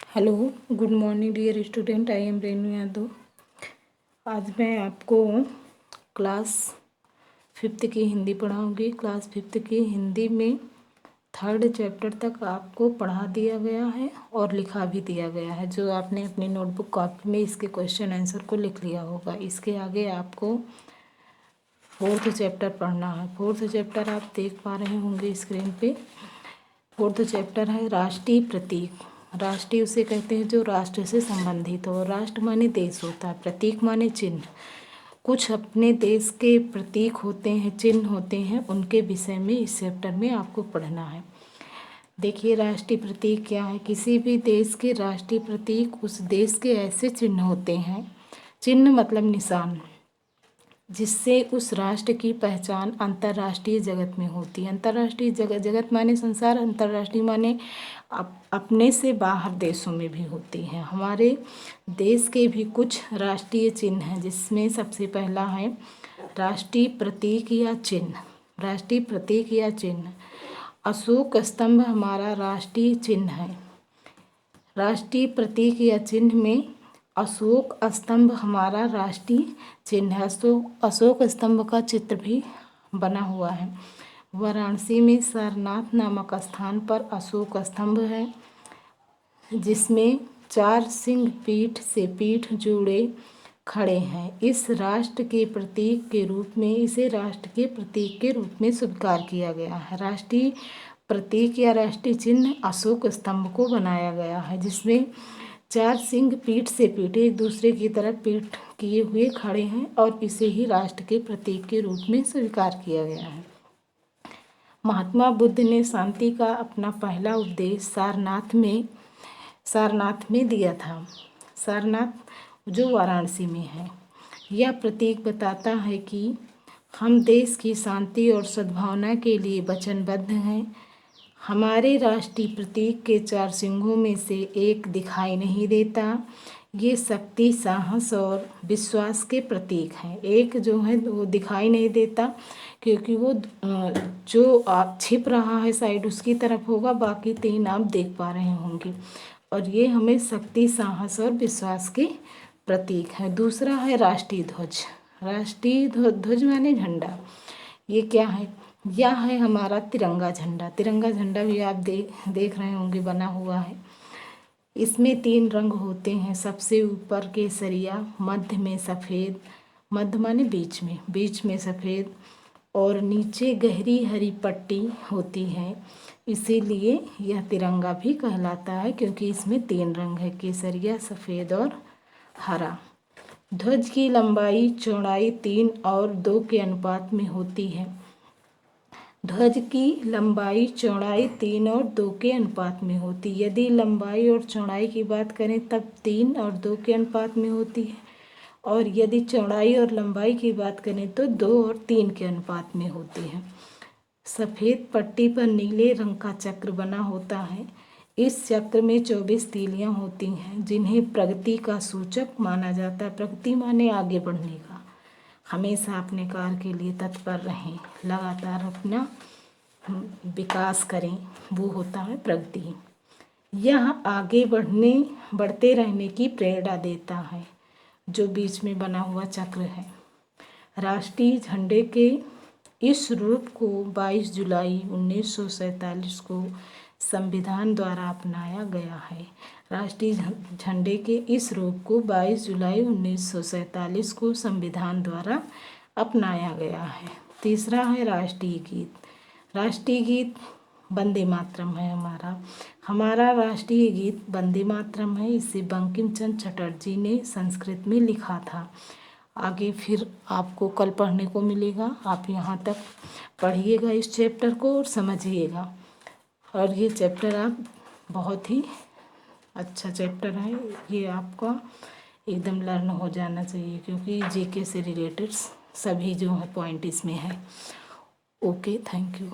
Hello, good morning dear student. I am Renu Yadav. आज मैं आपको क्लास 5th की हिंदी पढ़ाऊंगी। क्लास 5th की हिंदी में 3rd चैप्टर तक आपको पढ़ा दिया गया है और लिखा भी दिया गया है, जो आपने अपनी नोटबुक कॉपी में इसके क्वेश्चन आंसर को लिख लिया होगा। इसके आगे आपको 4th चैप्टर पढ़ना है। 4th चैप्टर आप देख पा रहे होंगे स्क्रीन पे। 4th चैप्टर है राष्ट्रीय प्रतीक। राष्ट्रीय उसे कहते हैं जो राष्ट्र से संबंधित हो। राष्ट्र माने देश होता है, प्रतीक माने चिन्ह। कुछ अपने देश के प्रतीक होते हैं, चिन्ह होते हैं, उनके विषय में इस चैप्टर में आपको पढ़ना है। देखिए, राष्ट्रीय प्रतीक क्या है। किसी भी देश के राष्ट्रीय प्रतीक उस देश के ऐसे चिन्ह होते हैं, चिन्ह मतलब निशान, जिससे उस राष्ट्र की पहचान अंतर्राष्ट्रीय जगत में होती है। अंतर्राष्ट्रीय जगत माने संसार, अंतर्राष्ट्रीय माने अपने से बाहर देशों में भी होती हैं। हमारे देश के भी कुछ राष्ट्रीय चिन्ह हैं, जिसमें सबसे पहला है राष्ट्रीय प्रतीक या चिन्ह। राष्ट्रीय प्रतीक या चिन्ह, अशोक स्तंभ हमारा राष्ट्रीय चिन्ह है। राष्ट्रीय प्रतीक या चिन्ह में अशोक स्तंभ हमारा राष्ट्रीय चिन्ह है। अशोक स्तंभ का चित्र भी बना हुआ है। वाराणसी में सारनाथ नामक स्थान पर अशोक स्तंभ है, जिसमें 4 सिंह पीठ से पीठ जुड़े खड़े हैं। इस राष्ट्र के प्रतीक के रूप में, इसे राष्ट्र के प्रतीक के रूप में स्वीकार किया गया है। राष्ट्रीय प्रतीक या राष्ट्रीय चिन्ह अशोक स्तंभ को बनाया गया है, जिसमें 4 सिंह पीठ से पीठ एक दूसरे की तरफ पीठ किए हुए खड़े हैं, और इसे ही राष्ट्र के प्रतीक के रूप में स्वीकार किया गया है। महात्मा बुद्ध ने शांति का अपना पहला उपदेश सारनाथ में दिया था। सारनाथ जो वाराणसी में है। यह प्रतीक बताता है कि हम देश की शांति और सद्भावना के लिए वचनबद्ध हैं। हमारे राष्ट्रीय प्रतीक के 4 सिंहों में से एक दिखाई नहीं देता। ये शक्ति, साहस और विश्वास के प्रतीक हैं। एक जो है वो दिखाई नहीं देता, क्योंकि वो जो छिप रहा है साइड उसकी तरफ होगा, बाकी 3 आप देख पा रहे होंगे। और ये हमें शक्ति, साहस और विश्वास के प्रतीक है। दूसरा है राष्ट्रीय ध्वज। राष्ट्रीय ध्वज माने झंडा। ये क्या है? यह है हमारा तिरंगा झंडा। तिरंगा झंडा भी आप देख रहे होंगे बना हुआ है। इसमें 3 रंग होते हैं। सबसे ऊपर केसरिया, मध्य में सफ़ेद, मध्य माने बीच में सफ़ेद, और नीचे गहरी हरी पट्टी होती है। इसीलिए यह तिरंगा भी कहलाता है, क्योंकि इसमें 3 रंग है, केसरिया, सफ़ेद और हरा। ध्वज की लंबाई चौड़ाई 3 और 2 के अनुपात में होती है। ध्वज की लंबाई चौड़ाई 3 और 2 के अनुपात में होती है। यदि लंबाई और चौड़ाई की बात करें तब 3 और 2 के अनुपात में होती है, और यदि चौड़ाई और लंबाई की बात करें तो 2 और 3 के अनुपात में होती है। सफ़ेद पट्टी पर नीले रंग का चक्र बना होता है। इस चक्र में 24 तीलियां होती हैं, जिन्हें प्रगति का सूचक माना जाता है। प्रगति माने आगे बढ़ने का। हमेशा अपने कार्य के लिए तत्पर रहें, लगातार अपना विकास करें, वो होता है प्रगति। यह आगे बढ़ते रहने की प्रेरणा देता है, जो बीच में बना हुआ चक्र है। राष्ट्रीय झंडे के इस रूप को 22 जुलाई 1947 को संविधान द्वारा अपनाया गया है। राष्ट्रीय झंडे के इस रूप को 22 जुलाई 1947 को संविधान द्वारा अपनाया गया है। तीसरा है राष्ट्रीय गीत। राष्ट्रीय गीत वंदे मातरम है हमारा राष्ट्रीय गीत वंदे मातरम है। इसे बंकिम चंद्र चटर्जी ने संस्कृत में लिखा था। आगे फिर आपको कल पढ़ने को मिलेगा। आप यहाँ तक पढ़िएगा इस चैप्टर को और समझिएगा। और ये चैप्टर आप बहुत ही अच्छा चैप्टर है। ये आपका एकदम लर्न हो जाना चाहिए, क्योंकि जीके से रिलेटेड सभी जो है पॉइंट इसमें है। Okay, thank you.